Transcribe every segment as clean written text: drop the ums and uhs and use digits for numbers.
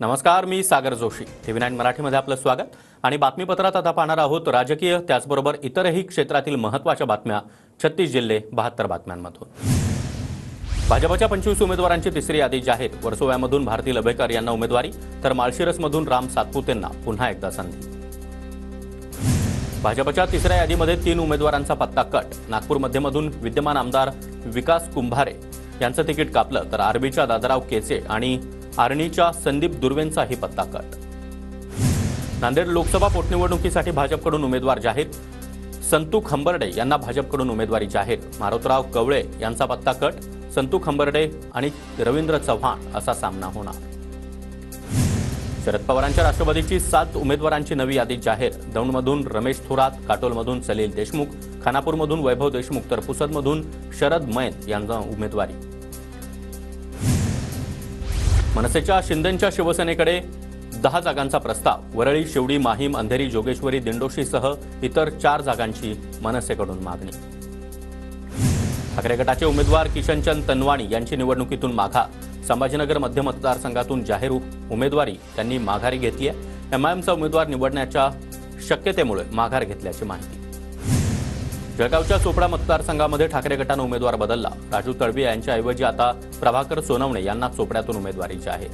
नमस्कार, मी सागर जोशी. TV9 मराठीमध्ये आपलं स्वागत. आणि बातमीपत्रात आता पाहणार आहोत राजकीय त्याचबरोबर इतरही क्षेत्रातील महत्त्वाच्या बातम्या 36 जिल्हे 72 बातम्यांमधून. भाजपच्या 25 उमेदवारांची तिसरी यादी जाहीर. वर्सोव्यामधून भारती लभेकर यांना उमेदवारी, तर माळशिरसमधून राम सातपुतेंना पुन्हा एकदा संधी. भाजपच्या तिसऱ्या यादीमध्ये 3 उमेदवारांचा पत्ता कट. नागपूर मध्यमधून विद्यमान आमदार विकास कुंभारे यांचं तिकीट कापलं, तर आरबीच्या दादाराव केचे आणि आर्णीच्या संदीप दुर्वेंचाही पत्ता कट. नांदेड लोकसभा पोटनिवडणुकीसाठी भाजपकडून उमेदवार जाहीर. संतू खंबर्डे यांना भाजपकडून उमेदवारी जाहीर. मारुतराव कवळे यांचा पत्ता कट. संतू खंबर्डे आणि रवींद्र चव्हाण असा सामना होणार. शरद पवारांच्या राष्ट्रवादीची 7 उमेदवारांची नवी यादी जाहीर. दौंडमधून रमेश थोरात, काटोलमधून सलील देशमुख, खानापूरमधून वैभव देशमुख, तर पुसदमधून शरद मैन यांना उमेदवारी. मनसेच्या शिंदेंच्या शिवसेनेकडे 10 जागांचा प्रस्ताव. वरळी, शिवडी, माहीम, अंधेरी, जोगेश्वरी, दिंडोशीसह इतर 4 जागांची मनसेकडून मागणी. ठाकरे गटाचे उमेदवार किशनचंद तनवाणी यांची निवडणुकीतून माघार. संभाजीनगर मध्य मतदारसंघातून जाहीर उमेदवारी त्यांनी माघारी घेतली आहे. एमआयएमचा उमेदवार निवडण्याच्या शक्यतेमुळे माघार घेतल्याची माहिती. जळगावच्या चोपडा मतदारसंघामध्ये ठाकरे गटानं उमेदवार बदलला. राजू तळवी यांच्याऐवजी आता प्रभाकर सोनवणे यांना चोपड्यातून उमेदवारी जाहीर.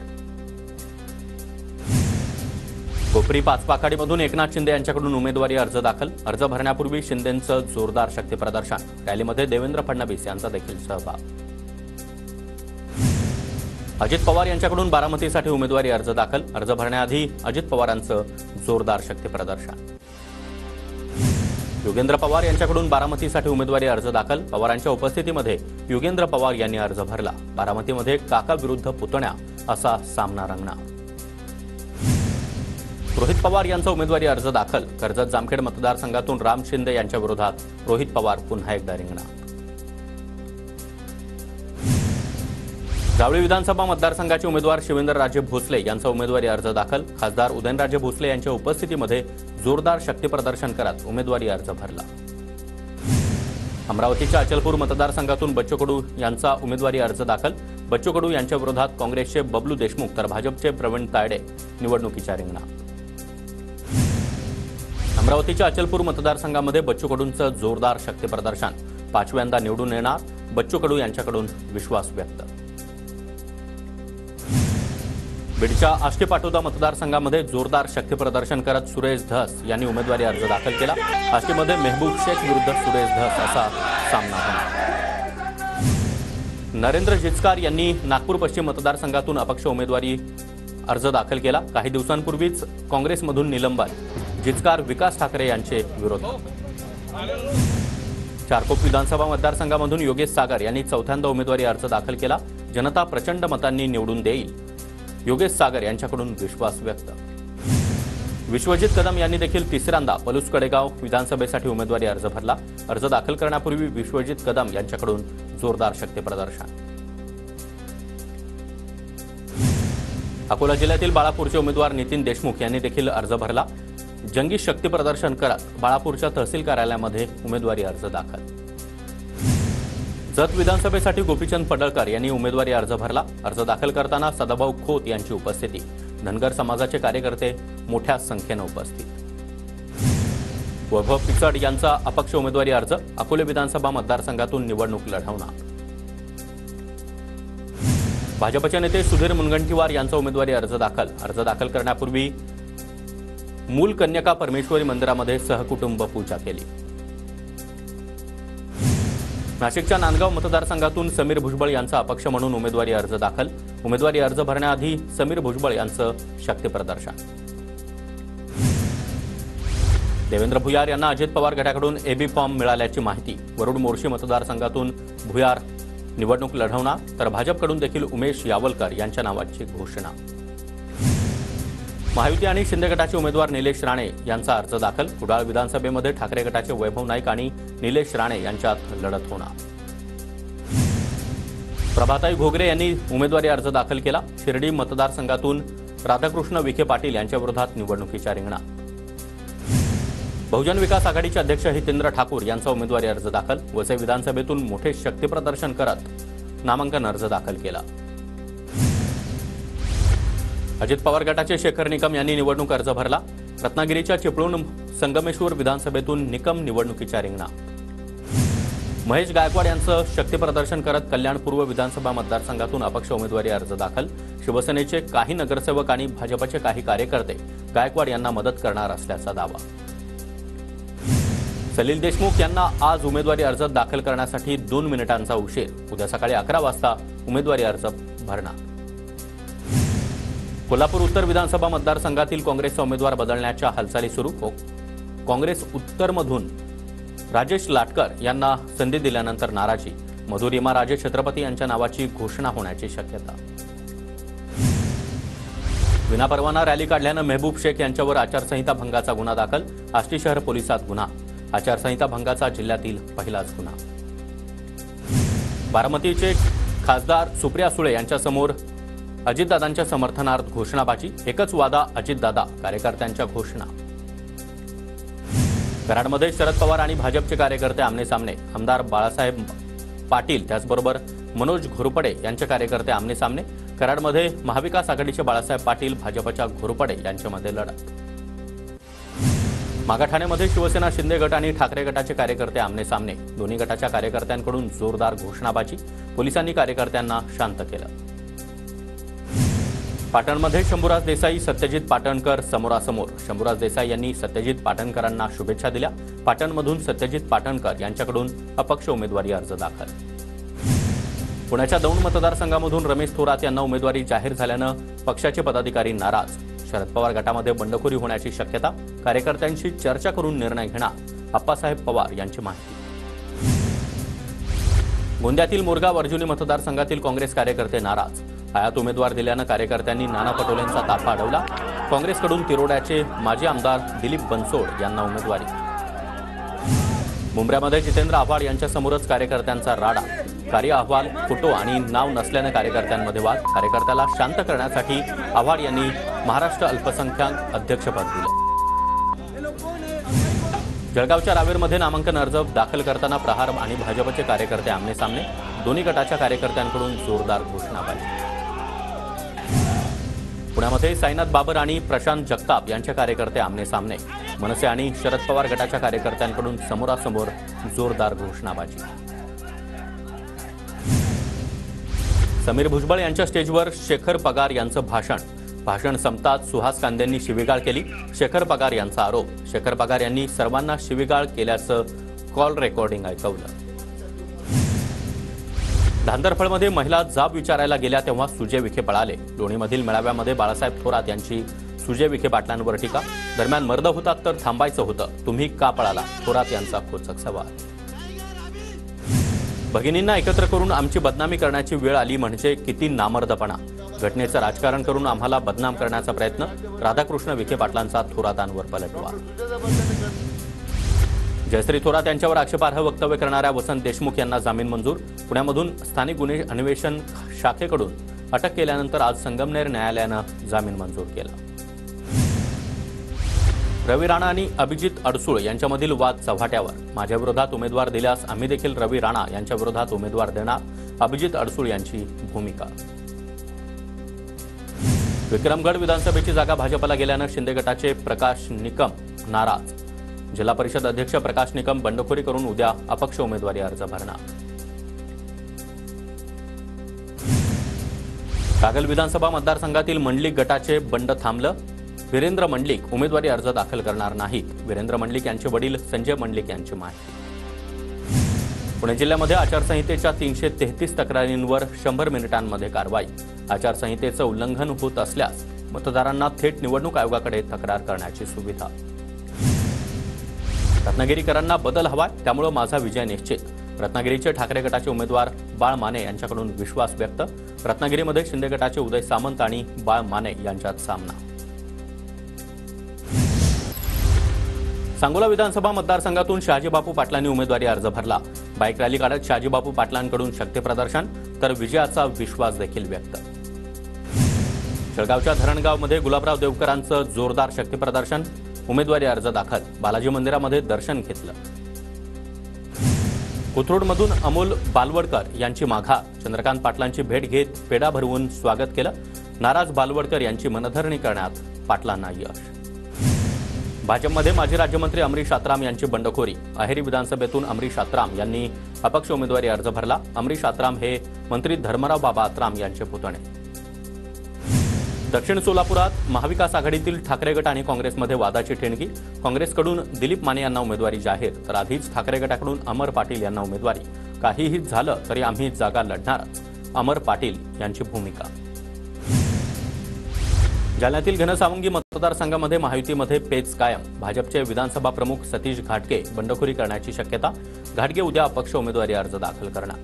कोपरी पाचपाखाडीमधून एकनाथ शिंदे यांच्याकडून उमेदवारी अर्ज दाखल. अर्ज भरण्यापूर्वी शिंदेंचं जोरदार शक्तीप्रदर्शन. रॅलीमध्ये देवेंद्र फडणवीस यांचा देखील सहभाग. अजित पवार यांच्याकडून बारामतीसाठी उमेदवारी अर्ज दाखल. अर्ज भरण्याआधी अजित पवारांचं जोरदार शक्तीप्रदर्शन. योगेंद्र पवार यांच्याकडून बारामतीसाठी उमेदवारी अर्ज दाखल. पवारांच्या उपस्थितीमध्ये योगेंद्र पवार यांनी अर्ज भरला. बारामतीमध्ये काका विरुद्ध पुतण्या असा सामना रंगणार. रोहित पवार यांचा उमेदवारी अर्ज दाखल. कर्जत जामखेड मतदारसंघातून राम शिंदे यांच्या विरोधात रोहित पवार पुन्हा एकदा रिंगणार. जावळी विधानसभा मतदारसंघाचे उमेदवार शिवेंद्रराजे भोसले यांचा उमेदवारी अर्ज दाखल. खासदार उदयनराजे भोसले यांच्या उपस्थितीमध्ये जोरदार शक्तीप्रदर्शन करत उमेदवारी अर्ज भरला. अमरावतीच्या अचलपूर मतदारसंघातून बच्चू कडू यांचा उमेदवारी अर्ज दाखल. बच्चू कडू यांच्या विरोधात काँग्रेसचे बबलू देशमुख, तर भाजपचे प्रवीण तायडे निवडणुकीच्या रिंगणात. अमरावतीच्या अचलपूर मतदारसंघामध्ये बच्चू कडूंचं जोरदार शक्तीप्रदर्शन. 5व्यांदा निवडून येणार. बच्चू कडू यांच्याकडून विश्वास व्यक्त. बीडच्या आष्टी पाटोदा मतदारसंघामध्ये जोरदार शक्तीप्रदर्शन करत सुरेश धस यांनी उमेदवारी अर्ज दाखल केला. आष्टीमध्ये मेहबूब शेख विरुद्ध सुरेश धस असा सामना होणार. नरेंद्र जिचकार यांनी नागपूर पश्चिम मतदारसंघातून अपक्ष उमेदवारी अर्ज दाखल केला. काही दिवसांपूर्वीच काँग्रेसमधून निलंबन. जिचकार विकास ठाकरे यांचे विरोधक. चारकोप विधानसभा मतदारसंघामधून योगेश सागर यांनी 4थ्यांदा उमेदवारी अर्ज दाखल केला. जनता प्रचंड मतांनी निवडून देईल. योगेश सागर यांच्याकडून विश्वास व्यक्त. विश्वजित कदम यांनी देखील 3ऱ्यांदा पलूस कडेगाव विधानसभेसाठी उमेदवारी अर्ज भरला. अर्ज दाखल करण्यापूर्वी विश्वजित कदम यांच्याकडून जोरदार शक्तीप्रदर्शन. अकोला जिल्ह्यातील बाळापूरचे उमेदवार नितीन देशमुख यांनी देखील अर्ज भरला. जंगी शक्तीप्रदर्शन करत बाळापूरच्या तहसील कार्यालयामध्ये उमेदवारी अर्ज दाखल. जत विधानसभेसाठी गोपीचंद पडळकर यांनी उमेदवारी अर्ज भरला. अर्ज दाखल करताना सदाभाऊ खोत यांची उपस्थिती. धनगर समाजाचे कार्यकर्ते मोठ्या संख्येनं उपस्थित. वैभव पिचड यांचा अपक्ष उमेदवारी अर्ज. अकोले विधानसभा मतदारसंघातून निवडणूक लढवणार. भाजपचे नेते सुधीर मुनगंटीवार यांचा उमेदवारी अर्ज दाखल. अर्ज दाखल करण्यापूर्वी मूल कन्यका परमेश्वरी मंदिरामध्ये सहकुटुंब पूजा केली. नाशिकच्या नांदगाव मतदारसंघातून समीर भुजबळ यांचा अपक्ष म्हणून उमेदवारी अर्ज दाखल. उमेदवारी अर्ज भरण्याआधी समीर भुजबळ यांचं शक्तीप्रदर्शन. देवेंद्र भुयार यांना अजित पवार गटाकडून एबी फॉर्म मिळाल्याची माहिती. वरुड मोर्शी मतदारसंघातून भुयार निवडणूक लढवणार, तर भाजपकडून देखील उमेश यावलकर यांच्या नावाची घोषणा. महायुती आणि शिंदे गटाचे उमेदवार निलेश राणे यांचा अर्ज दाखल. कुडाळ विधानसभेमध्ये ठाकरे गटाचे वैभव नाईक आणि निलेश राणे यांच्यात लढत होणार. प्रभाताई घोगरे यांनी उमेदवारी अर्ज दाखल केला. शिर्डी मतदारसंघातून राधाकृष्ण विखे पाटील यांच्या विरोधात निवडणुकीच्या रिंगणात. बहुजन विकास आघाडीचे अध्यक्ष हितेंद्र ठाकूर यांचा उमेदवारी अर्ज दाखल. वसई विधानसभेतून मोठे शक्तीप्रदर्शन करत नामांकन अर्ज दाखल केला. अजित पवार गटाचे शेखर निकम यांनी निवडणूक अर्ज भरला. रत्नागिरीच्या चिपळूण संगमेश्वर विधानसभेतून निकम निवडणुकीच्या रिंगणात. महेश गायकवाड यांचं शक्तीप्रदर्शन करत कल्याण पूर्व विधानसभा मतदारसंघातून अपक्ष उमेदवारी अर्ज दाखल. शिवसेनेचे काही नगरसेवक आणि भाजपचे काही कार्यकर्ते गायकवाड यांना मदत करणार असल्याचा दावा. सलील देशमुख यांना आज उमेदवारी अर्ज दाखल करण्यासाठी 2 मिनिटांचा उशीर. उद्या सकाळी 11 वाजता उमेदवारी अर्ज भरणार. कोल्हापूर उत्तर विधानसभा मतदारसंघातील काँग्रेसचा उमेदवार बदलण्याच्या हालचाली सुरू. काँग्रेस उत्तरमधून राजेश लाटकर यांना संधी दिल्यानंतर नाराजी. मधुरिमा राजे छत्रपती यांच्या नावाची घोषणा होण्याची शक्यता. विनापरवाना रॅली काढल्यानं मेहबूब शेख यांच्यावर आचारसंहिता भंगाचा गुन्हा दाखल. आष्टी शहर पोलिसात गुन्हा. आचारसंहिता भंगाचा जिल्ह्यातील पहिलाच गुन्हा. बारामतीचे खासदार सुप्रिया सुळे यांच्यासमोर अजितदादांच्या समर्थनार्थ घोषणाबाजी. एकच वादा अजितदादा, कार्यकर्त्यांच्या घोषणा. कराडमध्ये शरद पवार आणि भाजपचे कार्यकर्ते आमनेसामने. आमदार बाळासाहेब पाटील त्याचबरोबर मनोज घोरपडे यांचे कार्यकर्ते आमनेसामने. कराडमध्ये महाविकास आघाडीचे बाळासाहेब पाटील, भाजपच्या घोरपडे यांच्यामध्ये लढत. मागाठाण्यामध्ये शिवसेना शिंदे गट आणि ठाकरे गटाचे कार्यकर्ते आमनेसामने. दोन्ही गटाच्या कार्यकर्त्यांकडून जोरदार घोषणाबाजी. पोलिसांनी कार्यकर्त्यांना शांत केलं. पाटणमध्ये शंभूराज देसाई, सत्यजित पाटणकर समोरासमोर. शंभूराज देसाई यांनी सत्यजित पाटणकरांना शुभेच्छा दिल्या. पाटणमधून सत्यजित पाटणकर यांच्याकडून अपक्ष उमेदवारी अर्ज दाखल. पुण्याच्या दौंड मतदारसंघामधून रमेश थोरात यांना उमेदवारी जाहीर झाल्यानं पक्षाचे पदाधिकारी नाराज. शरद पवार गटामध्ये बंडखोरी होण्याची शक्यता. कार्यकर्त्यांशी चर्चा करून निर्णय घेणार, अप्पासाहेब पवार यांची माहिती. गोंदियातील मोरगाव अर्जुनी मतदारसंघातील काँग्रेस कार्यकर्ते नाराज. हयात उमेदवार दिल्यानं कार्यकर्त्यांनी नाना पटोलेंचा ताफा अडवला. काँग्रेसकडून तिरोड्याचे माजी आमदार दिलीप बनसोड यांना उमेदवारी. मुंब्र्यामध्ये जितेंद्र आव्हाड यांच्यासमोरच कार्यकर्त्यांचा राडा. कार्य अहवाल, फोटो आणि नाव नसल्यानं कार्यकर्त्यांमध्ये वाद. कार्यकर्त्याला शांत करण्यासाठी आव्हाड यांनी महाराष्ट्र अल्पसंख्याक अध्यक्षपद दिलं. जळगावच्या रावेरमध्ये नामांकन अर्ज दाखल करताना प्रहार आणि भाजपचे कार्यकर्ते आमनेसामने. दोन्ही गटाच्या कार्यकर्त्यांकडून जोरदार घोषणाबाजी. पुण्यामध्ये साईनाथ बाबर आणि प्रशांत जगताप यांचे कार्यकर्ते आमनेसामने. मनसे आणि शरद पवार गटाच्या कार्यकर्त्यांकडून समोरासमोर जोरदार घोषणाबाजी. समीर भुजबळ यांच्या स्टेजवर शेखर पगार यांचं भाषण संपताच सुहास कांदेंनी शिवीगाळ केली. शेखर पगार यांचा आरोप. शेखर पगार यांनी सर्वांना शिवीगाळ केल्याचं कॉल रेकॉर्डिंग ऐकवलं. धांदरफळमध्ये महिला जाब विचारायला गेल्या तेव्हा सुजय विखे पळाले. लोणीमधील मेळाव्यामध्ये बाळासाहेब थोरात यांची सुजय विखे पाटलांवर टीका. दरम्यान मर्द होतात तर थांबायचं होतं, तुम्ही का पळाला? थोरात यांचा खोचक सवाल. भगिनींना एकत्र करून आमची बदनामी करण्याची वेळ आली म्हणजे किती नामर्दपणा. घटनेचं राजकारण करून आम्हाला बदनाम करण्याचा प्रयत्न. राधाकृष्ण विखे पाटलांचा थोरातांवर पलटवार. जयश्री थोरात यांच्यावर आक्षेपार्ह वक्तव्य करणाऱ्या वसंत देशमुख यांना जामीन मंजूर. पुण्यामधून स्थानिक गुन्हे अन्वेषण शाखेकडून अटक केल्यानंतर आज संगमनेर न्यायालयानं जामीन मंजूर केला. रवी राणा आणि अभिजित अडसूळ यांच्यामधील वाद चव्हाट्यावर. माझ्या विरोधात उमेदवार दिल्यास आम्ही देखील रवी राणा यांच्या विरोधात उमेदवार देणार, अभिजित अडसूळ यांची भूमिका. विक्रमगड विधानसभेची जागा भाजपला गेल्यानं शिंदे गटाचे प्रकाश निकम नाराज. जिल्हा परिषद अध्यक्ष प्रकाश निकम बंडखोरी करून उद्या अपक्ष उमेदवारी अर्ज भरणार. कागल विधानसभा मतदारसंघातील मंडलिक गटाचे बंड थांबलं. वीरेंद्र मंडलिक उमेदवारी अर्ज दाखल करणार नाहीत. वीरेंद्र मंडलिक यांचे वडील संजय मंडलिक यांची माहिती. पुणे जिल्ह्यामध्ये आचारसंहितेच्या 333 तक्रारींवर 100 मिनिटांमध्ये कारवाई. आचारसंहितेचं उल्लंघन होत असल्यास मतदारांना थेट निवडणूक आयोगाकडे तक्रार करण्याची सुविधा. रत्नागिरीकरांना बदल हवाय, त्यामुळे माझा विजय निश्चित. रत्नागिरीचे ठाकरे गटाचे उमेदवार बाळ माने यांच्याकडून विश्वास व्यक्त. रत्नागिरीमध्ये शिंदे गटाचे उदय सामंत आणि बाळ माने यांच्यात सामना. सांगोला विधानसभा मतदारसंघातून शहाजीबापू पाटलांनी उमेदवारी अर्ज भरला. बाईक रॅली काढत शहाजीबापू पाटलांकडून शक्तीप्रदर्शन तर विजयाचा विश्वास देखील व्यक्त. जळगावच्या धरणगावमध्ये गुलाबराव देवकरांचं जोरदार शक्तीप्रदर्शन. उमेदवारी अर्ज दाखल. बालाजी मंदिरामध्ये दर्शन घेतलं. कोथरूडमधून अमोल बालवडकर यांची माघार. चंद्रकांत पाटलांची भेट घेत पेढा भरवून स्वागत केलं. नाराज बालवडकर यांची मनधरणी करण्यात पाटलांना यश. भाजपमध्ये माजी राज्यमंत्री अमरीश आत्राम यांची बंडखोरी. अहेरी विधानसभेतून अमरीश आत्राम यांनी अपक्ष उमेदवारी अर्ज भरला. अमरीश आत्राम हे मंत्री धर्मराव बाबा आत्राम यांचे पुतणे. दक्षिण सोलापुरात महाविकास आघाडीतील ठाकरे गट आणि काँग्रेसमध्ये वादाची ठिणगी. काँग्रेसकडून दिलीप माने यांना उमेदवारी जाहीर, तर आधीच ठाकरे गटाकडून अमर पाटील यांना उमेदवारी. काहीही झालं तरी आम्ही जागा लढणारच, अमर पाटील यांची भूमिका. जालन्यातील घनसावंगी मतदारसंघामध्ये महायुतीमध्ये पेच कायम. भाजपचे विधानसभा प्रमुख सतीश घाटगे बंडखोरी करण्याची शक्यता. घाटगे उद्या अपक्ष उमेदवारी अर्ज दाखल करणार.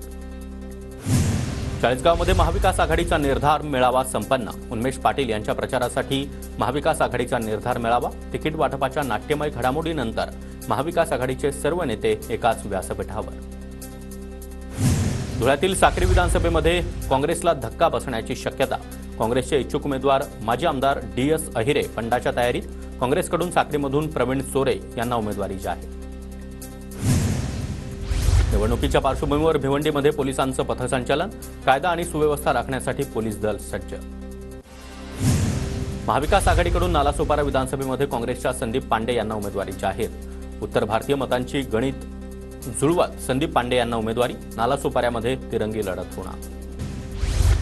चाळीसगावमध्ये महाविकास आघाडीचा निर्धार मेळावा संपन्न. उन्मेष पाटील यांच्या प्रचारासाठी महाविकास आघाडीचा निर्धार मेळावा. तिकीट वाटपाच्या नाट्यमय घडामोडीनंतर महाविकास आघाडीचे सर्व नेते एकाच व्यासपीठावर. धुळ्यातील साक्री विधानसभेमध्ये काँग्रेसला धक्का बसण्याची शक्यता. काँग्रेसचे इच्छुक उमेदवार माजी आमदार DS अहिरे फंडाच्या तयारीत. काँग्रेसकडून साक्रीमधून प्रवीण सोरे यांना उमेदवारी जाहीर. निवडणुकीच्या पार्श्वभूमीवर भिवंडीमध्ये पोलिसांचं पथसंचलन. कायदा आणि सुव्यवस्था राखण्यासाठी पोलीस दल सज्ज. महाविकास आघाडीकडून नालासोपारा विधानसभेमध्ये काँग्रेसच्या संदीप पांडे यांना उमेदवारी जाहीर. उत्तर भारतीय मतांची गणित जुळवत संदीप पांडे यांना उमेदवारी. नालासोपाऱ्यामध्ये तिरंगी लढत होणार.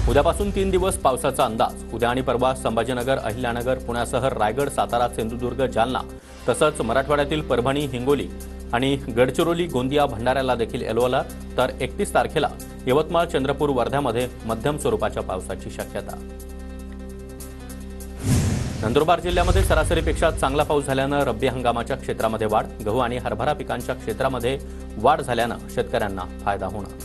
उद्यापासून 3 दिवस पावसाचा अंदाज. उद्या आणि परवा संभाजीनगर, अहिल्यानगर, पुण्यासह रायगड, सातारा, सिंधुदुर्ग, जालना तसंच मराठवाड्यातील परभणी, हिंगोली आणि गडचिरोली, गोंदिया, भंडाऱ्याला देखील येलो अलर्ट. तर 31 तारखेला यवतमाळ, चंद्रपूर, वर्ध्यामध्ये मध्यम स्वरूपाच्या पावसाची शक्यता. नंदुरबार जिल्ह्यामध्ये सरासरीपेक्षा चांगला पाऊस झाल्यानं रब्बी हंगामाच्या क्षेत्रामध्ये वाढ. गहू आणि हरभरा पिकांच्या क्षेत्रामध्ये वाढ झाल्यानं शेतकऱ्यांना फायदा होणार.